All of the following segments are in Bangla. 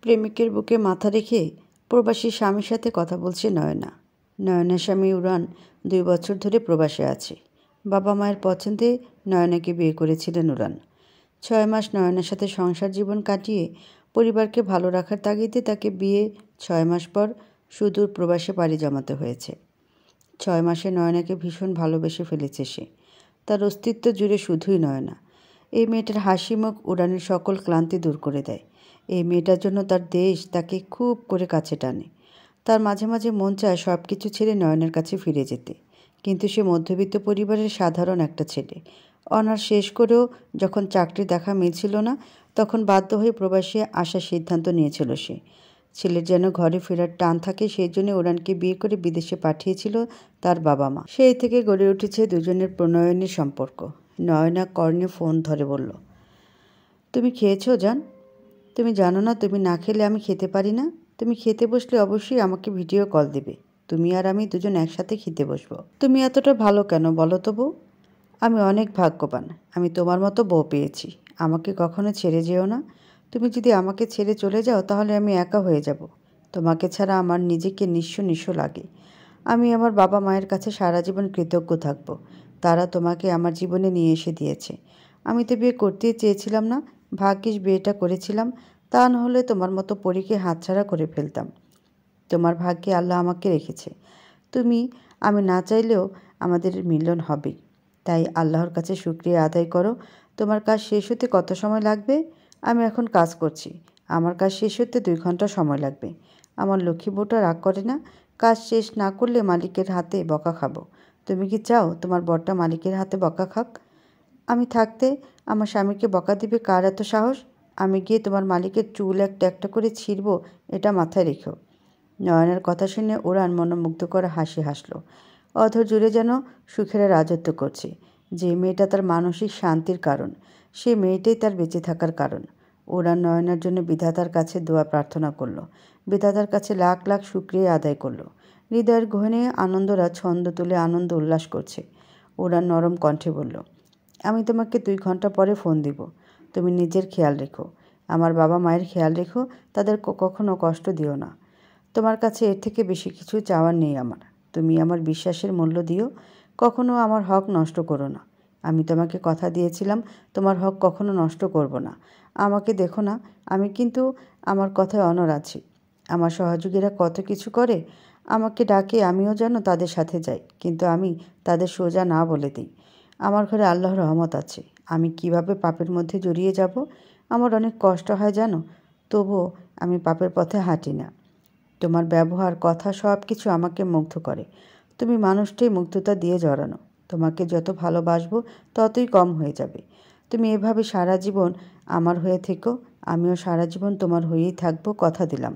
প্রেমিকের বুকে মাথা রেখে প্রবাসী স্বামীর সাথে কথা বলছে নয়না। নয়নার স্বামী উড়ান 2 বছর ধরে প্রবাসে আছে। বাবা মায়ের পছন্দে নয়নাকে বিয়ে করেছিলেন উড়ান। 6 মাস নয়নার সাথে সংসার জীবন কাটিয়ে পরিবারকে ভালো রাখার তাগিদে তাকে বিয়ে 6 মাস পর সুদূর প্রবাসে পাড়ি জমাতে হয়েছে। 6 মাসে নয়নাকে ভীষণ ভালোবেসে ফেলেছে সে। তার অস্তিত্ব জুড়ে শুধুই নয়না। এই মেয়েটার হাসি মুখ উড়ানের সকল ক্লান্তি দূর করে দেয়। এই মেয়েটার জন্য তার দেশ তাকে খুব করে কাছে টানে। তার মাঝে মাঝে মন চায় সব কিছু ছেড়ে নয়নের কাছে ফিরে যেতে, কিন্তু সে মধ্যবিত্ত পরিবারের সাধারণ একটা ছেলে। অনার্স শেষ করেও যখন চাকরির দেখা মিলছিল না, তখন বাধ্য হয়ে প্রবাসে আসার সিদ্ধান্ত নিয়েছিল সে। ছেলের যেন ঘরে ফেরার টান থাকে, সেই জন্য উড়ানকে বিয়ে করে বিদেশে পাঠিয়েছিল তার বাবা মা। সেই থেকে গড়ে উঠেছে দুজনের প্রণয়নের সম্পর্ক। নয়না কর্ণে ফোন ধরে বলল, তুমি খেয়েছো জান? তুমি জানো না তুমি না খেলে আমি খেতে পারি না। তুমি খেতে বসলে অবশ্যই আমাকে ভিডিও কল দেবে। তুমি আর আমি দুজন একসাথে খেতে বসবো। তুমি এতটা ভালো কেন বলো তো বউ? আমি অনেক ভাগ্যবান, আমি তোমার মতো বউ পেয়েছি। আমাকে কখনো ছেড়ে যেও না। তুমি যদি আমাকে ছেড়ে চলে যাও তাহলে আমি একা হয়ে যাব। তোমাকে ছাড়া আমার নিজেকে নিঃস্ব নিঃস্ব লাগে। আমি আমার বাবা মায়ের কাছে সারা জীবন কৃতজ্ঞ থাকব। তারা তোমাকে আমার জীবনে নিয়ে এসে দিয়েছে। আমি তো বিয়ে করতেই চেয়েছিলাম না, ভাগ্যিস বিয়েটা করেছিলাম। তা না হলে তোমার মতো পরীকে হাতছাড়া করে ফেলতাম। তোমার ভাগ্যে আল্লাহ আমাকে রেখেছে। আমি না চাইলেও আমাদের মিলন হবেই। তাই আল্লাহর কাছে শুকরিয়া আদায় করো। তোমার কাজ শেষ হতে কত সময় লাগবে? আমি এখন কাজ করছি। আমার কাজ শেষ হতে 2 ঘন্টা সময় লাগবে। আমার লক্ষ্মী বউটা রাগ করে না। কাজ শেষ না করলে মালিকের হাতে বকা খাবো। তুমি কি চাও তোমার বরটা মালিকের হাতে বকা খাক? আমি থাকতে আমার স্বামীকে বকা দিবে কার এত সাহস? আমি গিয়ে তোমার মালিকের চুল একটা একটা করে ছিঁড়ব, এটা মাথায় রেখো। নয়নার কথা শুনে উড়ান মনোমুগ্ধ করা হাসি হাসল। অধর জুড়ে যেন সুখেরা রাজত্ব করছে। যে মেয়েটা তার মানসিক শান্তির কারণ, সে মেয়েটাই তার বেঁচে থাকার কারণ। উড়ান নয়নার জন্য বিধাতার কাছে দোয়া প্রার্থনা করল। বিধাতার কাছে লাখ লাখ শুকরিয়া আদায় করল। হৃদয়ের গহনে আনন্দরা ছন্দ তুলে আনন্দ উল্লাস করছে। উড়ান নরম কণ্ঠে বলল, আমি তোমাকে 2 ঘন্টা পরে ফোন দিব। তুমি নিজের খেয়াল রেখো, আমার বাবা মায়ের খেয়াল রেখো। তাদের কখনো কষ্ট দিও না। তোমার কাছে এর থেকে বেশি কিছু চাওয়ার নেই আমার। তুমি আমার বিশ্বাসের মূল্য দিও, কখনো আমার হক নষ্ট করো না। আমি তোমাকে কথা দিয়েছিলাম তোমার হক কখনো নষ্ট করব না। আমাকে দেখো না, আমি কিন্তু আমার কথায় অনড় আছি। আমার সহযোগীরা কত কিছু করে, আমাকে ডাকে, আমিও যেন তাদের সাথে যাই, কিন্তু আমি তাদের সোজা না বলে দিই। আমার ঘরে আল্লাহর রহমত আছে। আমি কিভাবে পাপের মধ্যে জড়িয়ে যাব? আমার অনেক কষ্ট হয় জানো, তবুও আমি পাপের পথে হাঁটি না। তোমার ব্যবহার, কথা সব কিছু আমাকে মুগ্ধ করে। তুমি মানুষটাই মুগ্ধতা দিয়ে জড়ানো। তোমাকে যত ভালোবাসবো ততই কম হয়ে যাবে। তুমি এভাবে সারা জীবন আমার হয়ে থেকো, আমিও সারা জীবন তোমার হয়েই থাকবো, কথা দিলাম।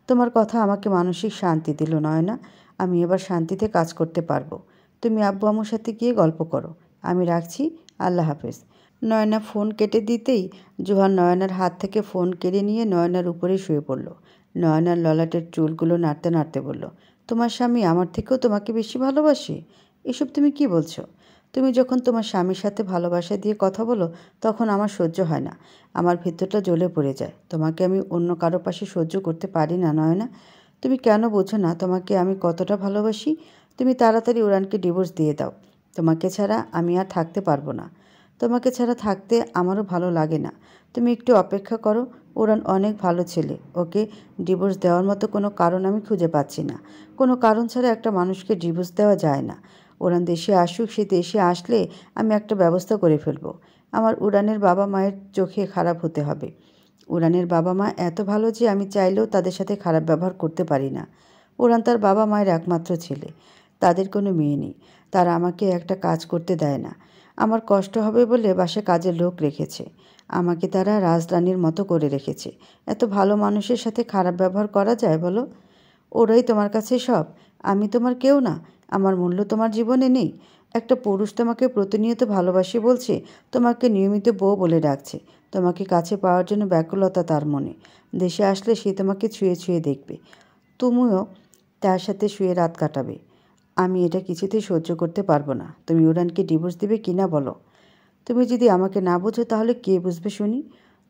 তোমার কথা আমাকে মানসিক শান্তি দিল নয়না। আমি এবার শান্তিতে কাজ করতে পারবো। তুমি আব্বু আম্মুর সাথে গিয়ে গল্প করো। আমি রাখছি, আল্লাহ হাফেজ। নয়না ফোন কেটে দিতেই জোহান নয়নার হাত থেকে ফোন কেড়ে নিয়ে নয়নার উপরে শুয়ে পড়ল। নয়নার ললাটের চুলগুলো নাড়তে নাড়তে বলল, তোমার স্বামী আমার থেকেও তোমাকে বেশি ভালোবাসে? এসব তুমি কি বলছো? তুমি যখন তোমার স্বামীর সাথে ভালোবাসা দিয়ে কথা বলো তখন আমার সহ্য হয় না। আমার ভেতরটা জ্বলে পড়ে যায়। তোমাকে আমি অন্য কারো পাশে সহ্য করতে পারি না নয়না। তুমি কেন বোঝো না তোমাকে আমি কতটা ভালোবাসি? তুমি তাড়াতাড়ি উড়ানকে ডিভোর্স দিয়ে দাও। তোমাকে ছাড়া আমি আর থাকতে পারবো না। তোমাকে ছাড়া থাকতে আমারও ভালো লাগে না। তুমি একটু অপেক্ষা করো। উড়ান অনেক ভালো ছেলে, ওকে ডিভোর্স দেওয়ার মতো কোনো কারণ আমি খুঁজে পাচ্ছি না। কোনো কারণ ছাড়া একটা মানুষকে ডিভোর্স দেওয়া যায় না। উড়ান দেশে আসুক, সে দেশে আসলে আমি একটা ব্যবস্থা করে ফেলবো। আমার উড়ানের বাবা মায়ের চোখে খারাপ হতে হবে। উড়ানের বাবা মা এত ভালো যে আমি চাইলেও তাদের সাথে খারাপ ব্যবহার করতে পারি না। উড়ান তার বাবা মায়ের একমাত্র ছেলে। তাদের কোনো মেয়ে নেই। তারা আমাকে একটা কাজ করতে দেয় না। আমার কষ্ট হবে বলে বাসায় কাজের লোক রেখেছে। আমাকে তারা রাজরানীর মতো করে রেখেছে। এত ভালো মানুষের সাথে খারাপ ব্যবহার করা যায় বলো? ওরাই তোমার কাছে সব? আমি তোমার কেউ না? আমার মূল্য তোমার জীবনে নেই? একটা পুরুষ তোমাকে প্রতিনিয়ত ভালোবাসি বলছে, তোমাকে নিয়মিত বউ বলে ডাকছে। তোমাকে কাছে পাওয়ার জন্য ব্যাকুলতা তার মনে। দেশে আসলে সে তোমাকে ছুঁয়ে ছুঁয়ে দেখবে। তুমিও তার সাথে শুয়ে রাত কাটাবে। আমি এটা কিছুতেই সহ্য করতে পারবো না। তুমি উড়ানকে ডিভোর্স দিবে কি না বলো? তুমি যদি আমাকে না বোঝো তাহলে কে বুঝবে শুনি?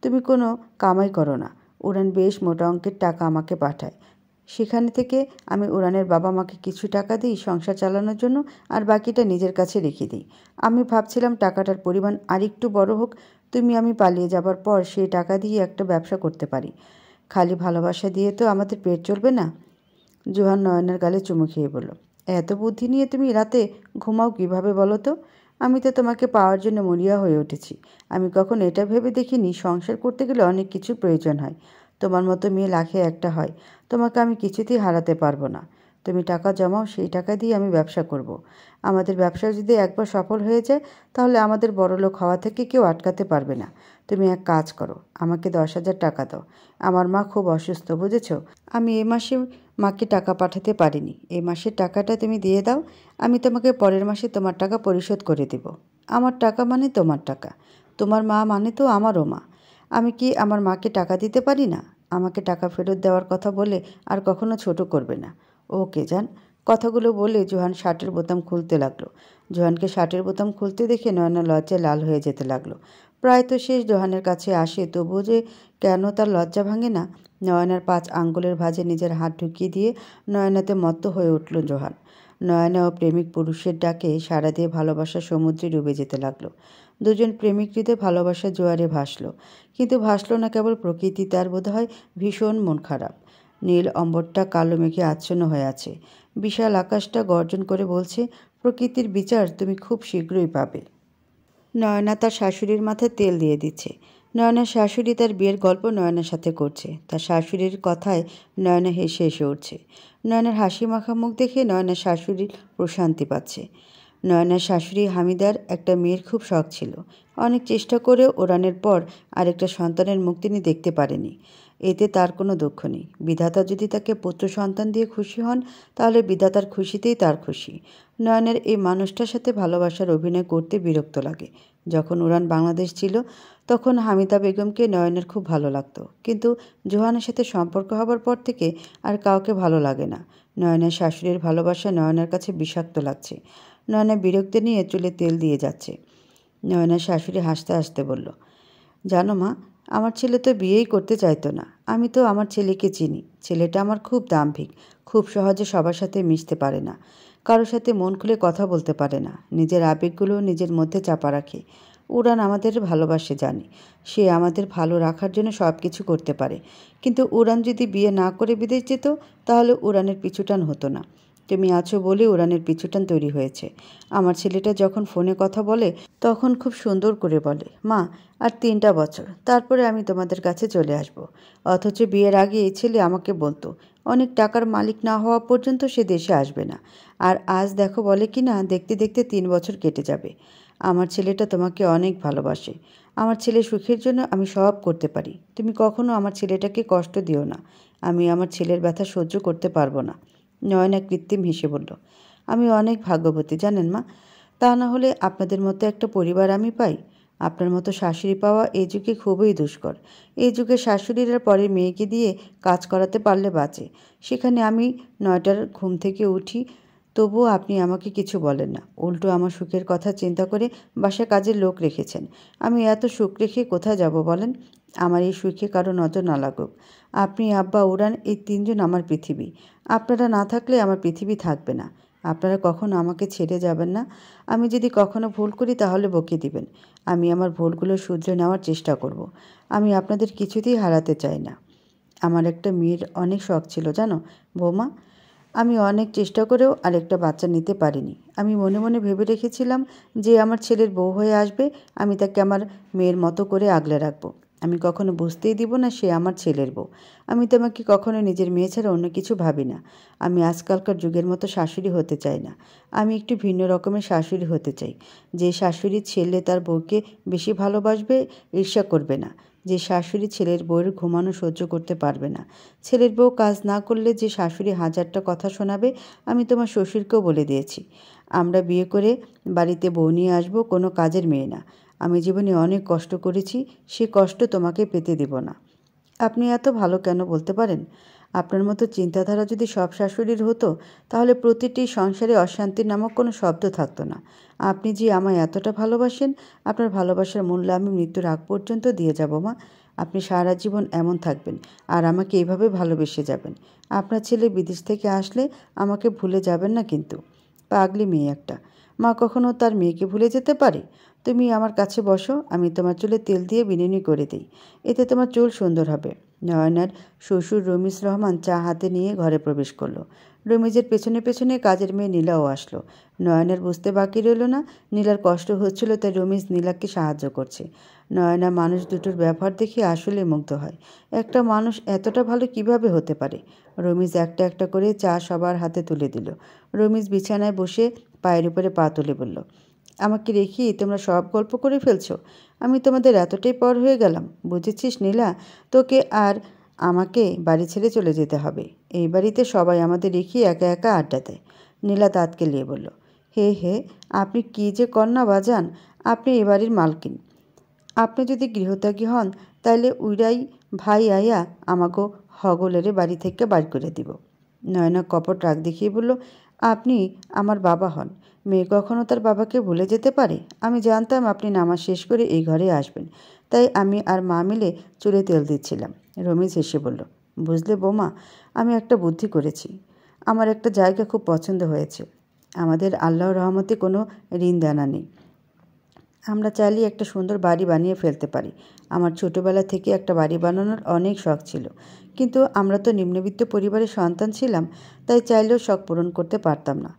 তুমি কোনো কামাই করো না। উড়ান বেশ মোটা অঙ্কের টাকা আমাকে পাঠায়। সেখানে থেকে আমি উড়ানের বাবা মাকে কিছু টাকা দিই সংসার চালানোর জন্য, আর বাকিটা নিজের কাছে রেখে দিই। আমি ভাবছিলাম টাকাটার পরিমাণ আরেকটু বড় হোক, আমি পালিয়ে যাবার পর সেই টাকা দিয়ে একটা ব্যবসা করতে পারি। খালি ভালোবাসা দিয়ে তো আমাদের পেট চলবে না। জোহান নয়নার গালে চুমু খেয়ে বলল, এত বুদ্ধি নিয়ে তুমি রাতে ঘুমাও কিভাবে বলো তো? আমি তো তোমাকে পাওয়ার জন্য মরিয়া হয়ে উঠেছি। আমি কখন এটা ভেবে দেখিনি সংসার করতে গেলে অনেক কিছু প্রয়োজন হয়। তোমার মতো মেয়ে লাখে একটা হয়। তোমাকে আমি কিছুতেই হারাতে পারবো না। তুমি টাকা জমাও, সেই টাকা দিয়ে আমি ব্যবসা করব। আমাদের ব্যবসা যদি একবার সফল হয়ে যায় তাহলে আমাদের বড়লোক হওয়া থেকে কেউ আটকাতে পারবে না। তুমি এক কাজ করো, আমাকে 10,000 টাকা দাও। আমার মা খুব অসুস্থ, বুঝেছ? আমি এ মাসে মাকে টাকা পাঠাতে পারিনি। এই মাসের টাকাটা তুমি দিয়ে দাও, আমি তোমাকে পরের মাসে তোমার টাকা পরিশোধ করে দেব। আমার টাকা মানে তোমার টাকা, তোমার মা মানে তো আমারও মা। আমি কি আমার মাকে টাকা দিতে পারি না? আমাকে টাকা ফেরত দেওয়ার কথা বলে আর কখনো ছোট করবে না। ওকে যান। কথাগুলো বলে জোহান শার্টের বোতাম খুলতে লাগলো। জোহানকে শার্টের বোতাম খুলতে দেখে নয়না লজ্জায় লাল হয়ে যেতে লাগলো। প্রায় তো শেষ জোহানের কাছে আসে, তবুও যে কেন তার লজ্জা ভাঙে না। নয়নার 5 আঙ্গুলের ভাঁজে নিজের হাত ঢুকিয়ে দিয়ে নয়নাতে মত্ত হয়ে উঠল জোহান। নয়না ও প্রেমিক পুরুষের ডাকে সাড়া দিয়ে ভালোবাসার সমুদ্রে ডুবে যেতে লাগলো। দুজন প্রেমিক হৃদয়ে ভালোবাসার জোয়ারে ভাসল, কিন্তু ভাসল না কেবল প্রকৃতি, তার বোধহয় ভীষণ মন খারাপ। নীল অম্বরটা কালো মেঘে আচ্ছন্ন হয়ে আছে। বিশাল আকাশটা গর্জন করে বলছে, প্রকৃতির বিচার তুমি খুব শীঘ্রই পাবে। নয়না তার শাশুড়ির মাথায় তেল দিয়ে দিচ্ছে। নয়নার শাশুড়ি তার বিয়ের গল্প নয়নার সাথে করছে। তার শাশুড়ির কথায় নয়না হেসে হেসে উঠছে। নয়নার হাসি মাখা মুখ দেখে নয়নার শাশুড়ি প্রশান্তি পাচ্ছে। নয়নার শাশুড়ি হামিদার একটা মেয়ের খুব শখ ছিল। অনেক চেষ্টা করেও ওড়ানের পর আরেকটা সন্তানের মুখ তিনি দেখতে পারেনি। এতে তার কোনো দুঃখ নেই। বিধাতা যদি তাকে পুত্র সন্তান দিয়ে খুশি হন, তাহলে বিধাতার খুশিতেই তার খুশি। নয়নের এই মানুষটার সাথে ভালোবাসার অভিনয় করতে বিরক্ত লাগে। যখন উড়ান বাংলাদেশ ছিল তখন হামিদা বেগমকে নয়নের খুব ভালো লাগতো, কিন্তু জোহানের সাথে সম্পর্ক হবার পর থেকে আর কাউকে ভালো লাগে না। নয়নের শাশুড়ির ভালোবাসা নয়নের কাছে বিষাক্ত লাগছে। নয়না বিরক্তি নিয়ে চুলে তেল দিয়ে যাচ্ছে। নয়নার শাশুড়ি হাসতে হাসতে বলল, জানো মা, আমার ছেলে তো বিয়েই করতে চাইতো না। আমি তো আমার ছেলেকে চিনি। ছেলেটা আমার খুব দাম্ভিক, খুব সহজে সবার সাথে মিশতে পারে না, কারোর সাথে মন খুলে কথা বলতে পারে না, নিজের আবেগগুলো নিজের মধ্যে চাপা রাখে। উড়ান আমাদের ভালোবাসে, জানি। সে আমাদের ভালো রাখার জন্য সব কিছু করতে পারে, কিন্তু উড়ান যদি বিয়ে না করে বিদেশ যেত তাহলে উড়ানের পিছুটান হতো না। তুমি আছো বলে উড়ানের পিছুটান তৈরি হয়েছে। আমার ছেলেটা যখন ফোনে কথা বলে তখন খুব সুন্দর করে বলে, মা, আর 3টা বছর, তারপরে আমি তোমাদের কাছে চলে আসব। অথচ বিয়ের আগে এই ছেলে আমাকে বলতো অনেক টাকার মালিক না হওয়া পর্যন্ত সে দেশে আসবে না। আর আজ দেখো বলে কি না, দেখতে দেখতে 3 বছর কেটে যাবে। আমার ছেলেটা তোমাকে অনেক ভালোবাসে। আমার ছেলের সুখের জন্য আমি সব করতে পারি। তুমি কখনো আমার ছেলেটাকে কষ্ট দিও না। আমি আমার ছেলের ব্যথা সহ্য করতে পারবো না। নয়না কৃত্রিম হেসে বলল, আমি অনেক ভাগ্যবতী জানেন মা। তা না হলে আপনাদের মতো একটা পরিবার আমি পাই? আপনার মতো শাশুড়ি পাওয়া এই যুগে খুবই দুষ্কর। এই যুগে শাশুড়িরা পরে মেয়েকে দিয়ে কাজ করাতে পারলে বাঁচে। সেখানে আমি 9টার ঘুম থেকে উঠি, তবুও আপনি আমাকে কিছু বলেন না। উল্টো আমার সুখের কথা চিন্তা করে বাসায় কাজের লোক রেখেছেন। আমি এত সুখ রেখে কোথায় যাব বলেন? আমার এই সুখে কারো নজর না লাগুক। আপনি, আব্বা, উড়ান, এই 3জন আমার পৃথিবী। আপনারা না থাকলে আমার পৃথিবী থাকবে না। আপনারা কখনো আমাকে ছেড়ে যাবেন না। আমি যদি কখনো ভুল করি তাহলে বকে দিবেন। আমি আমার ভুলগুলো শুধরে নেওয়ার চেষ্টা করব। আমি আপনাদের কিছুতেই হারাতে চাই না। আমার একটা মেয়ের অনেক শখ ছিল জানো বৌমা। আমি অনেক চেষ্টা করেও আরেকটা বাচ্চা নিতে পারিনি। আমি মনে মনে ভেবে রেখেছিলাম যে আমার ছেলের বউ হয়ে আসবে, আমি তাকে আমার মেয়ের মতো করে আগলে রাখবো। আমি কখনো বুঝতেই দিব না সে আমার ছেলের বউ। আমি তোমাকে কখনো নিজের মেয়ে ছাড়া অন্য কিছু ভাবি না। আমি আজকালকার যুগের মতো শাশুড়ি হতে চাই না। আমি একটু ভিন্ন রকমের শাশুড়ি হতে চাই। যে শাশুড়ির ছেলে তার বউকে বেশি ভালোবাসবে, ঈর্ষা করবে না। যে শাশুড়ি ছেলের বউয়ের ঘুমানো সহ্য করতে পারবে না। ছেলের বউ কাজ না করলে যে শাশুড়ি 1000টা কথা শোনাবে। আমি তোমার শ্বশুরকেও বলে দিয়েছি, আমরা বিয়ে করে বাড়িতে বউ নিয়ে আসবো, কোনো কাজের মেয়ে না। আমি জীবনে অনেক কষ্ট করেছি, সে কষ্ট তোমাকে পেতে দেব না। আপনি এত ভালো কেন বলতে পারেন? আপনার মতো চিন্তাধারা যদি সব শাশুড়ির হতো তাহলে প্রতিটি সংসারে অশান্তি নামক কোনো শব্দ থাকতো না। আপনি যে আমায় এতটা ভালোবাসেন, আপনার ভালোবাসার মূল্য আমি মৃত্যুর আগ পর্যন্ত দিয়ে যাব মা। আপনি সারা জীবন এমন থাকবেন আর আমাকে এইভাবে ভালোবেসে যাবেন। আপনার ছেলে বিদেশ থেকে আসলে আমাকে ভুলে যাবেন না কিন্তু। পাগলি মেয়ে একটা। মা কখনো তার মেয়েকে ভুলে যেতে পারে? তুমি আমার কাছে বসো, আমি তোমার চুলে তেল দিয়ে বিনুনি করে দিই। এতে তোমার চুল সুন্দর হবে। নয়নার শ্বশুর রমিজ রহমান চা হাতে নিয়ে ঘরে প্রবেশ করলো। রমিজের পেছনে পেছনে কাজের মেয়ে নীলাও আসলো। নয়নার বুঝতে বাকি রইল না নীলার কষ্ট হচ্ছিল, তাই রমিজ নীলাকে সাহায্য করছে। নয়না মানুষ দুটোর ব্যবহার দেখে আসলে মুগ্ধ হয়। একটা মানুষ এতটা ভালো কিভাবে হতে পারে? রমিজ একটা একটা করে চা সবার হাতে তুলে দিল। রমিজ বিছানায় বসে পায়ের উপরে পা তুলে বলল, আমাকে রেখেই তোমরা সব গল্প করে ফেলছো। আমি তোমাদের এতটাই পর হয়ে গেলাম। বুঝেছিস নীলা, তোকে আর আমাকে বাড়ি ছেড়ে চলে যেতে হবে। এই বাড়িতে সবাই আমাদের রেখে একা একা আড্ডা দেয়। নীলা দাঁত কেলিয়ে বলল, হে হে, আপনি কী যে কন্যা বাজান, আপনি এ বাড়ির মালকিন। আপনি যদি গৃহত্যাগী হন তাইলে উইরাই ভাই আইয়া আমাকে হগলেরে বাড়ি থেকে বার করে দিব। নয়না কপট রাগ দেখিয়ে বলল, আপনি আমার বাবা হন। মেয়ে কখনো তার বাবাকে ভুলে যেতে পারে? আমি জানতাম আপনি নামাজ শেষ করে এই ঘরে আসবেন, তাই আমি আর মা মিলে চুলে তেল দিচ্ছিলাম। রমিজ হেসে বলল, বুঝলে বৌমা, আমি একটা বুদ্ধি করেছি। আমার একটা জায়গা খুব পছন্দ হয়েছে। আমাদের আল্লাহর রহমতে কোনো ঋণ দেনা নেই। আমরা চাইলে একটা সুন্দর বাড়ি বানিয়ে ফেলতে পারি। আমার ছোটোবেলা থেকে একটা বাড়ি বানানোর অনেক শখ ছিল, কিন্তু আমরা তো নিম্নবিত্ত পরিবারের সন্তান ছিলাম, তাই চাইলেও শখ পূরণ করতে পারতাম না।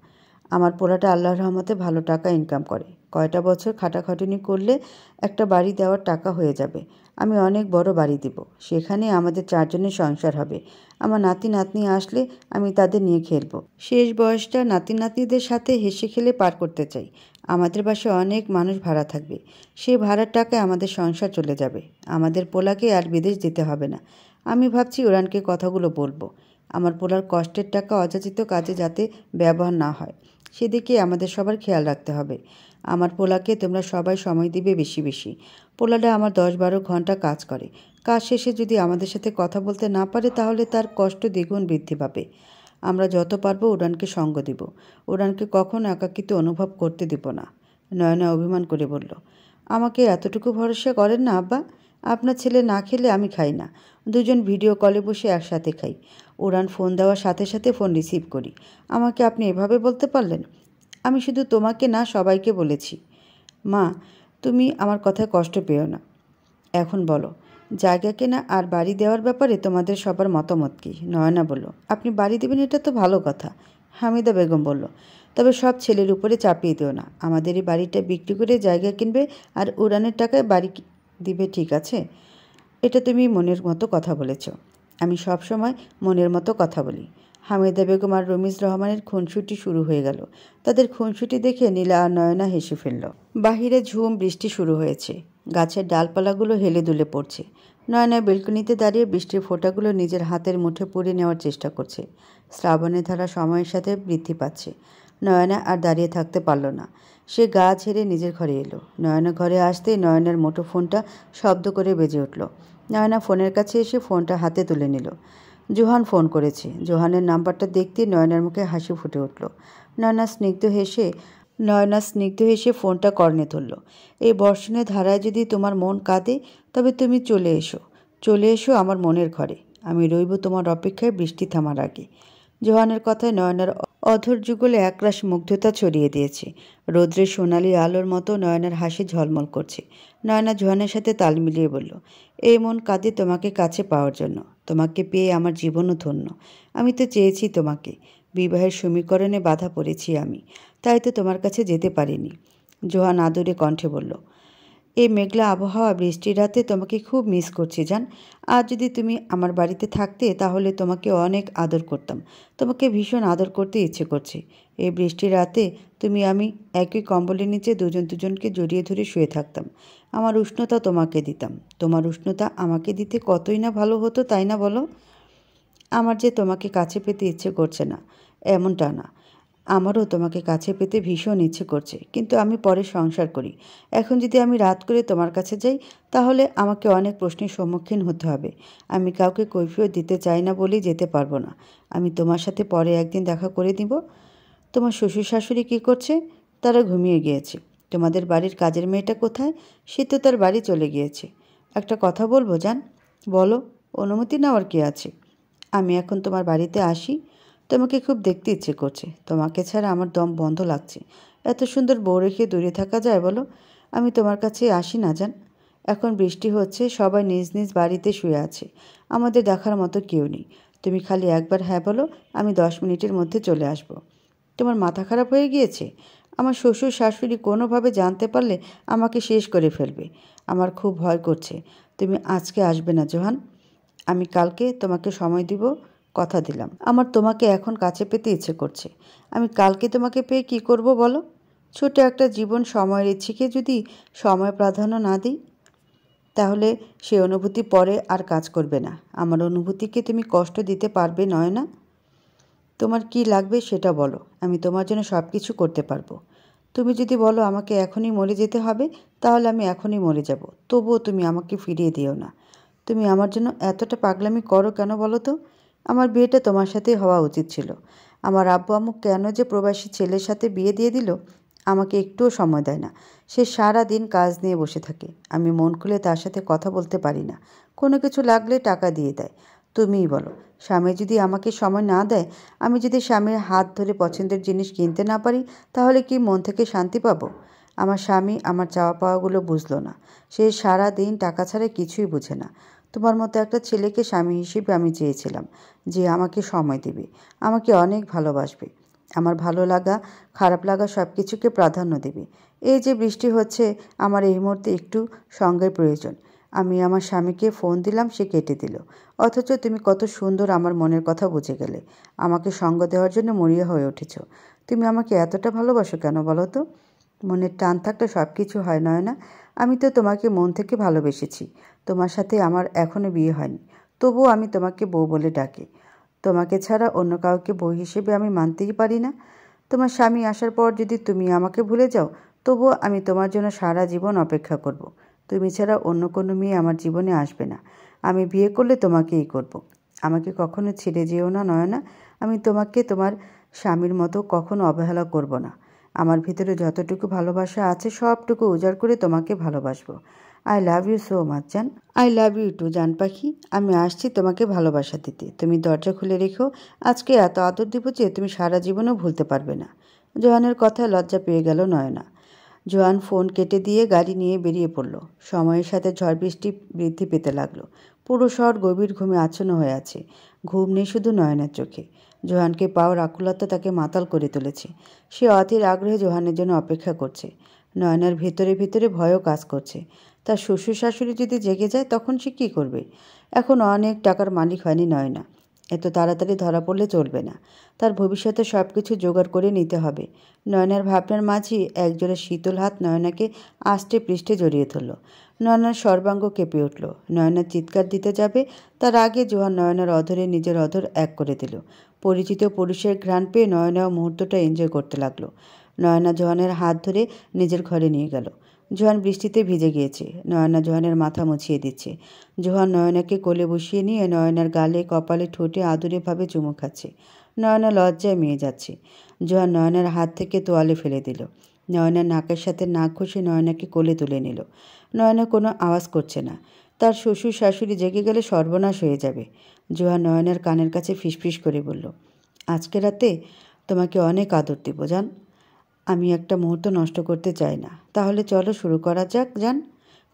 আমার পোলাটা আল্লাহর রহমতে ভালো টাকা ইনকাম করে। কয়টা বছর খাটাখাটুনি করলে একটা বাড়ি দেওয়ার টাকা হয়ে যাবে। আমি অনেক বড় বাড়ি দিব। সেখানে আমাদের 4 জনের সংসার হবে। আমার নাতি নাতনি আসলে আমি তাদের নিয়ে খেলবো। শেষ বয়সটা নাতি নাতনিদের সাথে হেসে খেলে পার করতে চাই। আমাদের বাসায় অনেক মানুষ ভাড়া থাকবে। সেই ভাড়ার টাকায় আমাদের সংসার চলে যাবে। আমাদের পোলাকে আর বিদেশ যেতে হবে না। আমি ভাবছি উড়ানকে কথাগুলো বলবো। আমার পোলার কষ্টের টাকা অযাচিত কাজে যাতে ব্যবহার না হয়, সেদিকে আমাদের সবার খেয়াল রাখতে হবে। আমার পোলাকে তোমরা সবাই সময় দিবে বেশি বেশি। পোলাটা আমার 10-12 ঘন্টা কাজ করে। কাজ শেষে যদি আমাদের সাথে কথা বলতে না পারে তাহলে তার কষ্ট দ্বিগুণ বৃদ্ধি পাবে। আমরা যত পারবো উড়ানকে সঙ্গ দিব। উড়ানকে কখনো একাকিত্ব অনুভব করতে দিব না। নয়না অভিমান করে বলল, আমাকে এতটুকু ভরসা করেন না আব্বা? আপনার ছেলে না খেলে আমি খাই না। দুজন ভিডিও কলে বসে একসাথে খাই। উড়ান ফোন দেওয়ার সাথে সাথে ফোন রিসিভ করি। আমাকে আপনি এভাবে বলতে পারলেন? আমি শুধু তোমাকে না, সবাইকে বলেছি। মা, তুমি আমার কথায় কষ্ট পেও না। এখন বলো, জায়গা কেনা আর বাড়ি দেওয়ার ব্যাপারে তোমাদের সবার মতামত কী? নয়না বলল, আপনি বাড়ি দেবেন এটা তো ভালো কথা। হামিদা বেগম বলল, তবে সব ছেলের উপরে চাপিয়ে দিও না। আমাদের এই বাড়িটা বিক্রি করে জায়গা কিনবে আর উড়ানের টাকায় বাড়ি দিবে, ঠিক আছে? এটা তুমি মনের মতো কথা বলেছ। আমি সব সময় মনের মতো কথা বলি। হামিদা বেগম আর রমিজ রহমানের খুনসুটি শুরু হয়ে গেল। তাদের খুনসুটি দেখে নীলা আর নয়না হেসে ফেলল। বাহিরে ঝুম বৃষ্টি শুরু হয়েছে। গাছের ডালপালাগুলো হেলে দুলে পড়ছে। নয়না বেলকনিতে দাঁড়িয়ে বৃষ্টির ফোঁটাগুলো নিজের হাতের মুঠে পুড়ে নেওয়ার চেষ্টা করছে। শ্রাবণের ধারা সময়ের সাথে বৃদ্ধি পাচ্ছে। নয়না আর দাঁড়িয়ে থাকতে পারল না। সে গা ছেড়ে নিজের ঘরে এলো। নয়না ঘরে আসতেই নয়নার মুঠো ফোনটা শব্দ করে বেজে উঠল। নয়না ফোনের কাছে এসে ফোনটা হাতে তুলে নিল। জোহান ফোন করেছে। জোহানের নাম্বারটা দেখতে নয়নার মুখে হাসি ফুটে উঠল। নয়না স্নিগ্ধ হেসে ফোনটা কর্ণে তুলল। এই বর্ষণের ধারায় যদি তোমার মন কাঁদে তবে তুমি চলে এসো আমার মনের ঘরে। আমি রইব তোমার অপেক্ষায় বৃষ্টি থামার আগে। জোহানের কথায় নয়নার অধর যুগলে একরাশ মুগ্ধতা ছড়িয়ে দিয়েছে। রৌদ্রের সোনালি আলোর মতো নয়নার হাসি ঝলমল করছে। নয়না জোহানের সাথে তাল মিলিয়ে বলল, এই মন কাঁদে তোমাকে কাছে পাওয়ার জন্য। তোমাকে পেয়ে আমার জীবনও ধন্য। আমি তো চেয়েছি তোমাকে। বিবাহের সমীকরণে বাধা পড়েছি আমি, তাই তো তোমার কাছে যেতে পারিনি। জোহান আদরে কণ্ঠে বলল, এই মেঘলা আবহাওয়া বৃষ্টির রাতে তোমাকে খুব মিস করছি জান। আজ যদি তুমি আমার বাড়িতে থাকতে তাহলে তোমাকে অনেক আদর করতাম। তোমাকে ভীষণ আদর করতে ইচ্ছে করছে। এই বৃষ্টির রাতে তুমি আমি একই কম্বলের নিচে দুজনকে জড়িয়ে ধরে শুয়ে থাকতাম। আমার উষ্ণতা তোমাকে দিতাম। তোমার উষ্ণতা আমাকে দিতে কতই না ভালো হতো, তাই না বলো? আমার যে তোমাকে কাছে পেতে ইচ্ছে করছে না এমনটা না। আমারও তোমাকে কাছে পেতে ভীষণ ইচ্ছে করছে, কিন্তু আমি পরে সংসার করি। এখন যদি আমি রাত করে তোমার কাছে যাই তাহলে আমাকে অনেক প্রশ্নের সম্মুখীন হতে হবে। আমি কাউকে কৈফিয়ত দিতে চাই না বলেই যেতে পারবো না। আমি তোমার সাথে পরে একদিন দেখা করে দিব। তোমার শ্বশুর শাশুড়ি কী করছে? তারা ঘুমিয়ে গিয়েছে। তোমাদের বাড়ির কাজের মেয়েটা কোথায়? সে তো তার বাড়ি চলে গিয়েছে। একটা কথা বলবো জান? বলো। অনুমতি নেওয়ার কি আছে? আমি এখন তোমার বাড়িতে আসি? তোমাকে খুব দেখতে ইচ্ছে করছে। তোমাকে ছাড়া আমার দম বন্ধ লাগছে। এত সুন্দর বউ রেখে দূরে থাকা যায় বলো? আমি তোমার কাছে আসি না জান? এখন বৃষ্টি হচ্ছে, সবাই নিজ নিজ বাড়িতে শুয়ে আছে। আমাদের দেখার মতো কেউ নেই। তুমি খালি একবার হ্যাঁ বলো, আমি 10 মিনিটের মধ্যে চলে আসব। তোমার মাথা খারাপ হয়ে গিয়েছে? আমার শ্বশুর শাশুড়ি কোনোভাবে জানতে পারলে আমাকে শেষ করে ফেলবে। আমার খুব ভয় করছে। তুমি আজকে আসবে না জোহান? আমি কালকে তোমাকে সময় দিব, কথা দিলাম। আমার তোমাকে এখন কাছে পেতে ইচ্ছে করছে। আমি কালকে তোমাকে পেয়ে কি করব বলো? ছোট একটা জীবন, সময়ের ইচ্ছেকে যদি সময় প্রাধান্য না দিই, তাহলে সে অনুভূতি পরে আর কাজ করবে না। আমার অনুভূতিকে তুমি কষ্ট দিতে পারবে নয় না? তোমার কি লাগবে সেটা বলো, আমি তোমার জন্য সব কিছু করতে পারবো। তুমি যদি বলো আমাকে এখনই মরে যেতে হবে, তাহলে আমি এখনই মরে যাব। তবুও তুমি আমাকে ফিরিয়ে দিও না। তুমি আমার জন্য এতটা পাগলামি করো কেন বলো তো? আমার বিয়েটা তোমার সাথেই হওয়া উচিত ছিল। আমার আব্বু আম্মু কেন যে প্রবাসী ছেলের সাথে বিয়ে দিয়ে দিল, আমাকে একটুও সময় দেয় না। সে সারা দিন কাজ নিয়ে বসে থাকে। আমি মন খুলে তার সাথে কথা বলতে পারি না। কোনো কিছু লাগলে টাকা দিয়ে দেয়। তুমিই বলো, স্বামী যদি আমাকে সময় না দেয়, আমি যদি স্বামীর হাত ধরে পছন্দের জিনিস কিনতে না পারি, তাহলে কি মন থেকে শান্তি পাবো? আমার স্বামী আমার চাওয়া পাওয়াগুলো বুঝলো না। সে সারা দিন টাকা ছাড়া কিছুই বুঝে না। তোমার মতো একটা ছেলেকে স্বামী হিসেবে আমি চেয়েছিলাম, যে আমাকে সময় দেবে, আমাকে অনেক ভালোবাসবে, আমার ভালো লাগা খারাপ লাগা সব কিছুকে প্রাধান্য দেবে। এই যে বৃষ্টি হচ্ছে, আমার এই মুহূর্তে একটু সঙ্গের প্রয়োজন। আমি আমার স্বামীকে ফোন দিলাম, সে কেটে দিল। অথচ তুমি কত সুন্দর আমার মনের কথা বুঝে গেলে। আমাকে সঙ্গ দেওয়ার জন্য মরিয়া হয়ে উঠেছ। তুমি আমাকে এতটা ভালোবাসো কেন বলো তো? মনের টান থাকলে সব কিছু হয় নয় না? আমি তো তোমাকে মন থেকে ভালোবেসেছি। তোমার সাথে আমার এখনও বিয়ে হয়নি, তবুও আমি তোমাকে বউ বলে ডাকি। তোমাকে ছাড়া অন্য কাউকে বউ হিসেবে আমি মানতেই পারি না। তোমার স্বামী আসার পর যদি তুমি আমাকে ভুলে যাও, তবুও আমি তোমার জন্য সারা জীবন অপেক্ষা করব। তুমি ছাড়া অন্য কোনো মেয়ে আমার জীবনে আসবে না। আমি বিয়ে করলে তোমাকেই করব। আমাকে কখনো ছেড়ে যেও না নয়না। আমি তোমাকে তোমার স্বামীর মতো কখনো অবহেলা করব না। আমার ভিতরে যতটুকু ভালোবাসা আছে সবটুকু উজাড় করে তোমাকে ভালোবাসবো। I love you so much জান। আই লাভ ইউ টু জান পাখি। আমি আসছি তোমাকে ভালোবাসা দিতে। তুমি দরজা খুলে রেখো। আজকে এত আদর দিব যে তুমি সারা জীবনও ভুলতে পারবে না। জোহানের কথায় লজ্জা পেয়ে গেল নয়না। জোহান ফোন কেটে দিয়ে গাড়ি নিয়ে বেরিয়ে পড়ল। সময়ের সাথে ঝড় বৃষ্টি বৃদ্ধি পেতে লাগলো। পুরো শহর গভীর ঘুমে আচ্ছন্ন হয়ে আছে। ঘুম নেই শুধু নয়নার চোখে। জোহানকে পাওয়ার আকুলতা তাকে মাতাল করে তুলেছে। সে অধীর আগ্রহে জোহানের জন্য অপেক্ষা করছে। নয়নার ভেতরে ভেতরে ভয়ও কাজ করছে। তার শ্বশুর শাশুড়ি যদি জেগে যায়, তখন সে কী করবে? এখন অনেক টাকার মালিক হয়নি নয়না। এত তাড়াতাড়ি ধরা পড়লে চলবে না। তার ভবিষ্যতে সব কিছু জোগাড় করে নিতে হবে। নয়নার ভাবনার মাঝেই একজোড়া শীতল হাত নয়নাকে আষ্টে পৃষ্ঠে জড়িয়ে ধরল। নয়নার সর্বাঙ্গ কেঁপে উঠল। নয়না চিৎকার দিতে যাবে, তার আগে জোহান নয়নার অধরে নিজের অধর এক করে দিল। পরিচিত পুরুষের ঘ্রাণ পেয়ে নয়নাও মুহূর্তটা এনজয় করতে লাগলো। নয়না জোহানের হাত ধরে নিজের ঘরে নিয়ে গেল। জোহান বৃষ্টিতে ভিজে গিয়েছে। নয়না জোহানের মাথা মুছিয়ে দিচ্ছে। জোহান নয়নাকে কোলে বসিয়ে নিয়ে নয়নার গালে, কপালে, ঠোঁটে আদুরেভাবে চুমু খাচ্ছে। নয়না লজ্জায় মেয়ে যাচ্ছে। জোহান নয়নার হাত থেকে তোয়ালে ফেলে দিল। নয়নার নাকের সাথে নাক ঘষে নয়নাকে কোলে তুলে নিল। নয়না কোনো আওয়াজ করছে না। তার শ্বশুর শাশুড়ি জেগে গেলে সর্বনাশ হয়ে যাবে। জোহান নয়নার কানের কাছে ফিসফিস করে বলল, আজকে রাতে তোমাকে অনেক আদর দেব জান। আমি একটা মুহূর্ত নষ্ট করতে চাই না। তাহলে চলো শুরু করা যাক জান।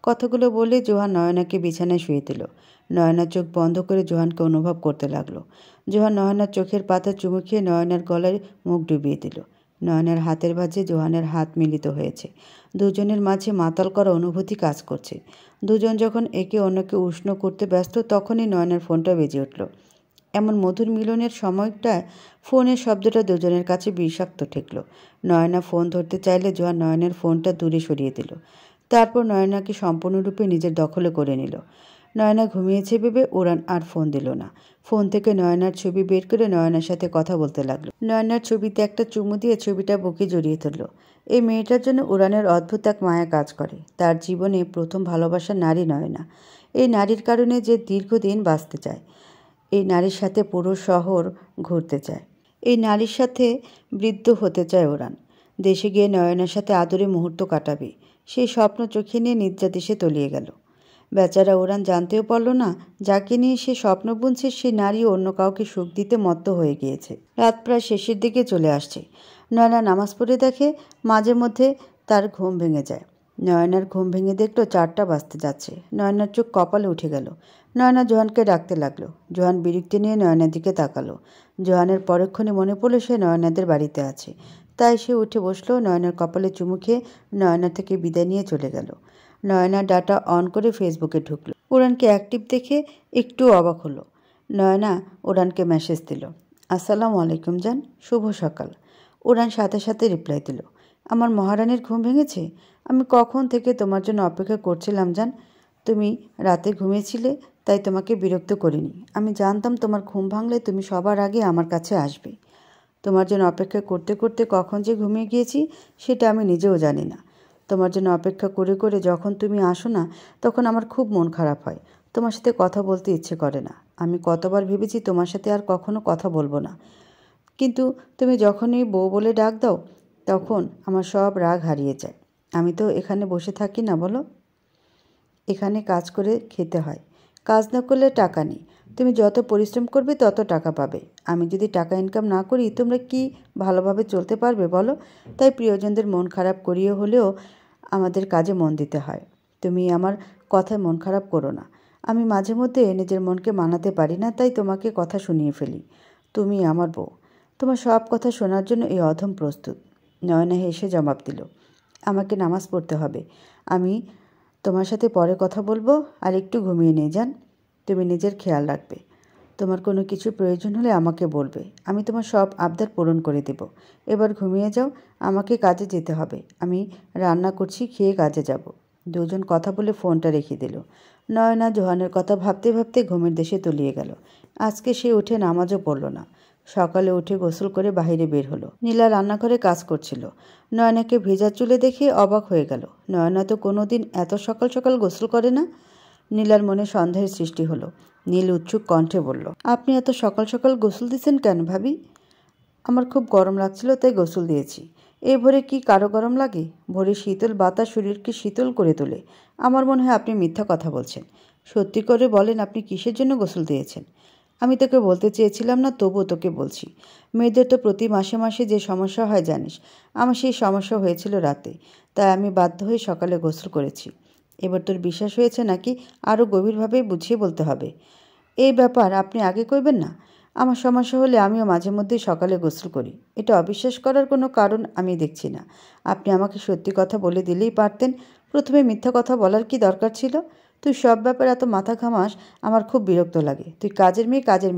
কথাগুলো বলে জোহান নয়নাকে বিছানায় শুয়ে দিল। নয়নার চোখ বন্ধ করে জোহানকে অনুভব করতে লাগলো। জোহান নয়নার চোখের পাতা চুমু খেয়ে নয়নার গলায় মুখ ডুবিয়ে দিল। নয়নার হাতের ভাঁজে জোহানের হাত মিলিত হয়েছে। দুজনের মাঝে মাতাল করা অনুভূতি কাজ করছে। দুজন যখন একে অন্যকে উষ্ণ করতে ব্যস্ত, তখনই নয়নার ফোনটা বেজে উঠল। এমন মধুর মিলনের সময়টায় ফোনের শব্দটা দুজনের কাছে বিষাক্ত ঠেকল। নয়না ফোন ধরতে চাইলে জোহান নয়নার ফোনটা দূরে সরিয়ে দিল। তারপর নয়নাকে সম্পূর্ণরূপে নিজের দখলে করে নিল। নয়না ঘুমিয়েছে ভেবে উড়ান আর ফোন দিল না। ফোন থেকে নয়নার ছবি বের করে নয়নার সাথে কথা বলতে লাগলো। নয়নার ছবিতে একটা চুমু দিয়ে ছবিটা বুকে জড়িয়ে ধরল। এই মেয়েটার জন্য উড়ানের অদ্ভুত এক মায়া কাজ করে। তার জীবনে প্রথম ভালোবাসার নারী নয়না। এই নারীর কারণে যে দীর্ঘদিন বাঁচতে চায়। এই নারীর সাথে পুরো শহর ঘুরতে চায়। এই নারীর সাথে বৃদ্ধ হতে চায় উড়ান। দেশে গিয়ে নয়নার সাথে আদরে মুহূর্ত কাটাবে। সেই স্বপ্ন চোখে নিয়ে নিদ্রা দেশে তলিয়ে গেল। বেচারা উড়ান জানতেও পারল না যাকে নিয়ে সে স্বপ্ন বুনছে সে নারী অন্য কাউকে সুখ দিতে মত্ত হয়ে গিয়েছে। রাত প্রায় শেষের দিকে চলে আসছে। নয়না নামাজ পড়ে দেখে মাঝে মধ্যে তার ঘুম ভেঙে যায়। নয়নার ঘুম ভেঙে দেখলো 4টা বাজতে যাচ্ছে। নয়নার চোখ কপালে উঠে গেল। নয়না জোহানকে ডাকতে লাগলো। জোহান বিরক্তি নিয়ে নয়নার দিকে তাকালো। জোহানের পরক্ষণে মনে পড়লো সে নয়নাদের বাড়িতে আছে। তাই সে উঠে বসলো। নয়নার কপালে চুমু খেয়ে নয়না থেকে বিদায় নিয়ে চলে গেল। নয়না ডাটা অন করে ফেসবুকে ঢুকলো। উড়ানকে অ্যাক্টিভ দেখে একটু অবাক হলো। নয়না উড়ানকে মেসেজ দিল, আসসালামু আলাইকুম জান, শুভ সকাল। উড়ান সাথে সাথে রিপ্লাই দিল, আমার মহারানীর ঘুম ভেঙেছে? আমি কখন থেকে তোমার জন্য অপেক্ষা করছিলাম জান। তুমি রাতে ঘুমিয়েছিলে তাই তোমাকে বিরক্ত করিনি। আমি জানতাম তোমার ঘুম ভাঙলে তুমি সবার আগে আমার কাছে আসবে। তোমার জন্য অপেক্ষা করতে করতে কখন যে ঘুমিয়ে গিয়েছি সেটা আমি নিজেও জানি না। তোমার জন্য অপেক্ষা করে করে যখন তুমি আসো না তখন আমার খুব মন খারাপ হয়। তোমার সাথে কথা বলতে ইচ্ছে করে না। আমি কতবার ভেবেছি তোমার সাথে আর কখনো কথা বলবো না, কিন্তু তুমি যখনই বউ বলে ডাক দাও তখন আমার সব রাগ হারিয়ে যায়। আমি তো এখানে বসে থাকি না বলো, এখানে কাজ করে খেতে হয়। কাজ না করলে টাকা নেই। তুমি যত পরিশ্রম করবে তত টাকা পাবে। আমি যদি টাকা ইনকাম না করি তোমরা কি ভালোভাবে চলতে পারবে বলো? তাই প্রিয়জনদের মন খারাপ করিয়ে হলেও আমাদের কাজে মন দিতে হয়। তুমি আমার কথায় মন খারাপ করো না। আমি মাঝে মধ্যে নিজের মনকে মানাতে পারি না, তাই তোমাকে কথা শুনিয়ে ফেলি। তুমি আমার বউ, তোমার সব কথা শোনার জন্য এই অধম প্রস্তুত। নয়না হেসে জবাব দিল, আমাকে নামাজ পড়তে হবে। আমি তোমার সাথে পরে কথা বলবো, আর একটু ঘুমিয়ে নিয়ে যান। তুমি নিজের খেয়াল রাখবে। তোমার কোনো কিছু প্রয়োজন হলে আমাকে বলবে। আমি তোমার সব আবদার পূরণ করে দেব। এবার ঘুমিয়ে যাও, আমাকে কাজে যেতে হবে। আমি রান্না করছি, খেয়ে কাজে যাব। দুজন কথা বলে ফোনটা রেখে দিল। নয়না জোহানের কথা ভাবতে ভাবতে ঘুমের দেশে তলিয়ে গেল। আজকে সে উঠে নামাজও পড়ল না। সকালে উঠে গোসল করে বাইরে বের হলো। নীলা রান্নাঘরে কাজ করছিল। নয়নাকে ভেজা চুলে দেখে অবাক হয়ে গেল। নয়না তো কোনোদিন এত সকাল সকাল গোসল করে না। নীলার মনে সন্দেহের সৃষ্টি হলো। নীল উৎসুক কণ্ঠে বলল, আপনি এত সকাল সকাল গোসল দিচ্ছেন কেন ভাবি? আমার খুব গরম লাগছিল তাই গোসল দিয়েছি। এই ভোরে কি কারো গরম লাগে? ভোরে শীতল বাতাস শরীরকে শীতল করে তোলে। আমার মনে হয় আপনি মিথ্যা কথা বলছেন। সত্যি করে বলেন আপনি কিসের জন্য গোসল দিয়েছেন? আমি তোকে বলতে চেয়েছিলাম না, তবুও তোকে বলছি। মেয়েদের তো প্রতি মাসে মাসে যে সমস্যা হয় জানিস। আমার সেই সমস্যা হয়েছিল রাতে, তাই আমি বাধ্য হয়ে সকালে গোসল করেছি। এবার তোর বিশ্বাস হয়েছে নাকি আরও গভীরভাবে বুঝিয়ে বলতে হবে? এই ব্যাপার আপনি আগে কইবেন না? আমার সমস্যা হলে আমিও মাঝে মধ্যেই সকালে গোসল করি। এটা অবিশ্বাস করার কোনো কারণ আমি দেখছি না। আপনি আমাকে সত্যি কথা বলে দিলেই পারতেন। প্রথমে মিথ্যা কথা বলার কি দরকার ছিল? তুই সব ব্যাপারে এত মাথা ঘামাস, আমার খুব বিরক্ত লাগে। তুই কাজের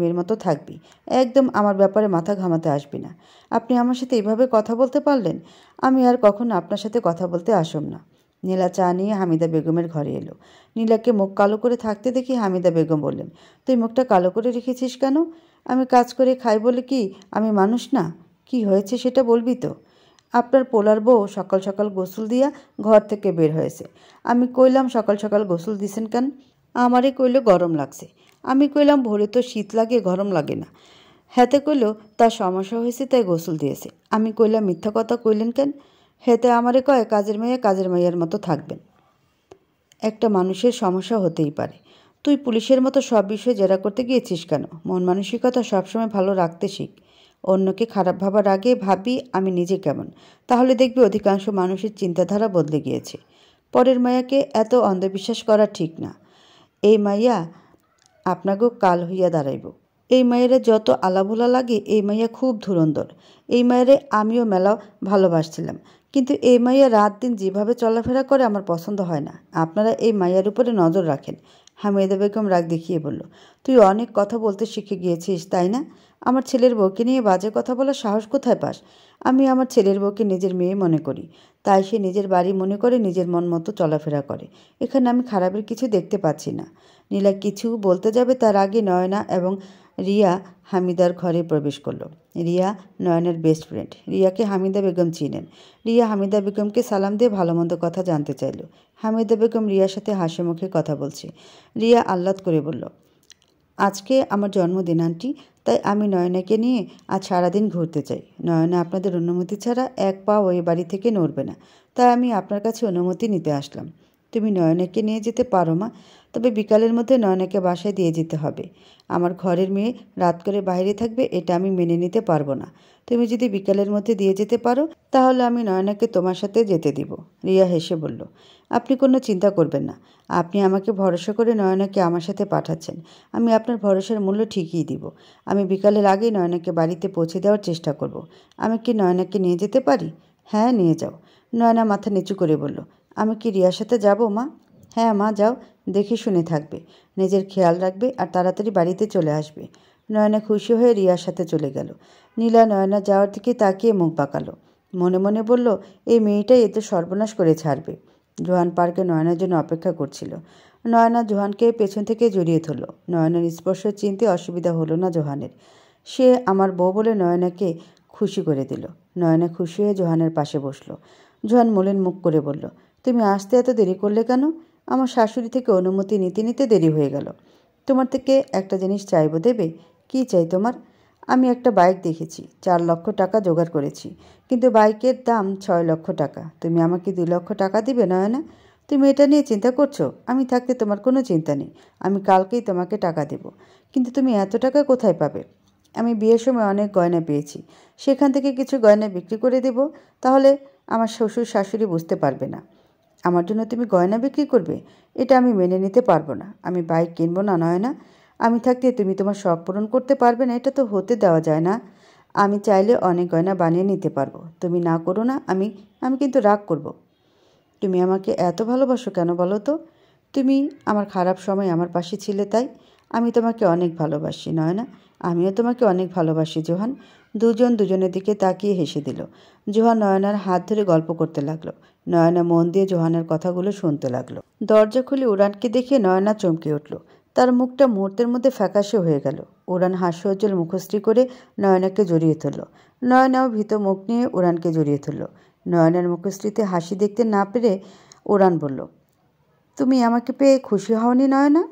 মেয়ের মতো থাকবি, একদম আমার ব্যাপারে মাথা ঘামাতে আসবি না। আপনি আমার সাথে এইভাবে কথা বলতে পারলেন? আমি আর কখনো আপনার সাথে কথা বলতে আসব না। নীলা চা নিয়ে হামিদা বেগমের ঘরে এলো। নীলাকে মুখ কালো করে থাকতে দেখে হামিদা বেগম বললেন, তুই মুখটা কালো করে রেখেছিস কেন? আমি কাজ করে খাই বলে কি আমি মানুষ না? কি হয়েছে সেটা বলবি তো? আপনার পোলার বউ সকাল সকাল গোসল দিয়া ঘর থেকে বের হয়েছে। আমি কইলাম সকাল সকাল গোসল দিছেন কেন? আমারে কইল গরম লাগছে। আমি কইলাম ভোরে তো শীত লাগে, গরম লাগে না। হেতে কইল তার সমস্যা হয়েছে তাই গোসল দিয়েছে। আমি কইলাম মিথ্যা কথা কইলেন কেন? হেতে আমারে কয় কাজের মেয়ের মতো থাকবেন। একটা মানুষের সমস্যা হতেই পারে। তুই পুলিশের মতো সব বিষয়ে জেরা করতে গিয়েছিস কেন? মন মানসিকতা সবসময় ভালো রাখতে শিখ। অন্যকে খারাপ ভাবার আগে ভাবি আমি নিজে কেমন, তাহলে দেখবি অধিকাংশ মানুষের চিন্তাধারা বদলে গিয়েছে। পরের মায়াকে এত অন্ধবিশ্বাস করা ঠিক না। এই মাইয়া আপনাকেও কাল হইয়া দাঁড়াইব। এই মায়েরা যত আলাভোলা লাগে, এই মাইয়া খুব ধুরন্ধর। এই মায়েরে আমিও মেলা ভালোবাসছিলাম, কিন্তু এই মাইয়া রাত দিন যেভাবে চলাফেরা করে আমার পছন্দ হয় না। আপনারা এই মাইয়ার উপরে নজর রাখেন। হামিদা বেগম রাগ দেখিয়ে বলল, তুই অনেক কথা বলতে শিখে গিয়েছিস তাই না? আমার ছেলের বউকে নিয়ে বাজে কথা বলার সাহস কোথায় পাস? আমি আমার ছেলের বউকে নিজের মেয়ে মনে করি, তাই সে নিজের বাড়ি মনে করে নিজের মন মতো চলাফেরা করে। এখানে আমি খারাপের কিছু দেখতে পাচ্ছি না। নীলা কিছু বলতে যাবে তার আগে নয়না এবং রিয়া হামিদার ঘরে প্রবেশ করলো। রিয়া নয়নের বেস্ট ফ্রেন্ড। রিয়াকে হামিদা বেগম চিনেন। রিয়া হামিদা বেগমকে সালাম দিয়ে ভালো মন্দ কথা জানতে চাইল। হামিদা বেগম রিয়ার সাথে হাসি মুখে কথা বলছে। রিয়া আহ্লাদ করে বলল, আজকে আমার জন্মদিন আন্টি, তাই আমি নয়নাকে নিয়ে আজ সারাদিন ঘুরতে চাই। নয়না আপনাদের অনুমতি ছাড়া এক পা ওই বাড়ি থেকে নড়বে না, তাই আমি আপনার কাছে অনুমতি নিতে আসলাম। তুমি নয়নাকে নিয়ে যেতে পারো মা? তবে বিকালের মধ্যে নয়নাকে বাসায় দিয়ে যেতে হবে। আমার ঘরের মেয়ে রাত করে বাইরে থাকবে, এটা আমি মেনে নিতে পারবো না। তুমি যদি বিকালের মধ্যে দিয়ে যেতে পারো তাহলে আমি নয়নাকে তোমার সাথে যেতে দিব। রিয়া হেসে বলল, আপনি কোনো চিন্তা করবেন না। আপনি আমাকে ভরসা করে নয়নাকে আমার সাথে পাঠাচ্ছেন। আমি আপনার ভরসার মূল্য ঠিকই দিব। আমি বিকালের আগেই নয়নাকে বাড়িতে পৌঁছে দেওয়ার চেষ্টা করব। আমি কি নয়নাকে নিয়ে যেতে পারি? হ্যাঁ, নিয়ে যাও। নয়না মাথা নিচু করে বলল, আমি কি রিয়ার সাথে যাব মা? হ্যাঁ মা, যাও। দেখে শুনে থাকবে, নিজের খেয়াল রাখবে আর তাড়াতাড়ি বাড়িতে চলে আসবে। নয়না খুশি হয়ে রিয়ার সাথে চলে গেল। নীলা নয়না যাওয়ার দিকে তাকিয়ে মুখ বাঁকালো। মনে মনে বলল, এই মেয়েটাই এত সর্বনাশ করে ছাড়বে। জোহান পার্কে নয়নার জন্য অপেক্ষা করছিল। নয়না জোহানকে পেছন থেকে জড়িয়ে ধরল। নয়নার স্পর্শ চিনতে অসুবিধা হলো না জোহানের। সে আমার বউ বলে নয়নাকে খুশি করে দিল। নয়না খুশি হয়ে জোহানের পাশে বসলো। জোহান মলিন মুখ করে বলল, তুমি আসতে এত দেরি করলে কেন? আমার শাশুড়ি থেকে অনুমতি নিতে নিতে দেরি হয়ে গেল। তোমার থেকে একটা জিনিস চাইবো, দেবে? কি চাই তোমার? আমি একটা বাইক দেখেছি, 4 লক্ষ টাকা জোগাড় করেছি, কিন্তু বাইকের দাম 6 লক্ষ টাকা। তুমি আমাকে 2 লক্ষ টাকা দিবে নয়না? তুমি এটা নিয়ে চিন্তা করছো? আমি থাকতে তোমার কোনো চিন্তা নেই, আমি কালকেই তোমাকে টাকা দেব। কিন্তু তুমি এত টাকা কোথায় পাবে? আমি বিয়ের সময় অনেক গয়না পেয়েছি, সেখান থেকে কিছু গয়না বিক্রি করে দেব। তাহলে আমার শ্বশুর শাশুড়ি বুঝতে পারবে না। আমার জন্য তুমি গয়না বিক্রি করবে? এটা আমি মেনে নিতে পারবো না। আমি বাইক কিনবো না নয়না। আমি থাকতে তুমি তোমার শখ পূরণ করতে পারবে না, এটা তো হতে দেওয়া যায় না। আমি চাইলে অনেক গয়না বানিয়ে নিতে পারবো। তুমি না করো না, আমি আমি কিন্তু রাগ করব। তুমি আমাকে এত ভালোবাসো কেন বলো তো? তুমি আমার খারাপ সময় আমার পাশে ছিলে তাই। আমি তোমাকে অনেক ভালোবাসি নয়না। আমিও তোমাকে অনেক ভালোবাসি জোহান। দুজন দুজনের দিকে তাকিয়ে হেসে দিল। জোহান নয়নার হাত ধরে গল্প করতে লাগলো। নয়না মন দিয়ে জোহানের কথাগুলো শুনতে লাগলো। দরজা খুলে উড়ানকে দেখে নয়না চমকে উঠল। তার মুখটা মুহূর্তের মধ্যে ফ্যাকাশে হয়ে গেল। উড়ান হাস্যোজ্জ্বল মুখশ্রী করে নয়নাকে জড়িয়ে ধরল। নয়নাও ভীত মুখ নিয়ে উড়ানকে জড়িয়ে ধরল। নয়নার মুখশ্রীতে হাসি দেখতে না পেরে উড়ান বলল, তুমি আমাকে পেয়ে খুশি হওনি নয়না?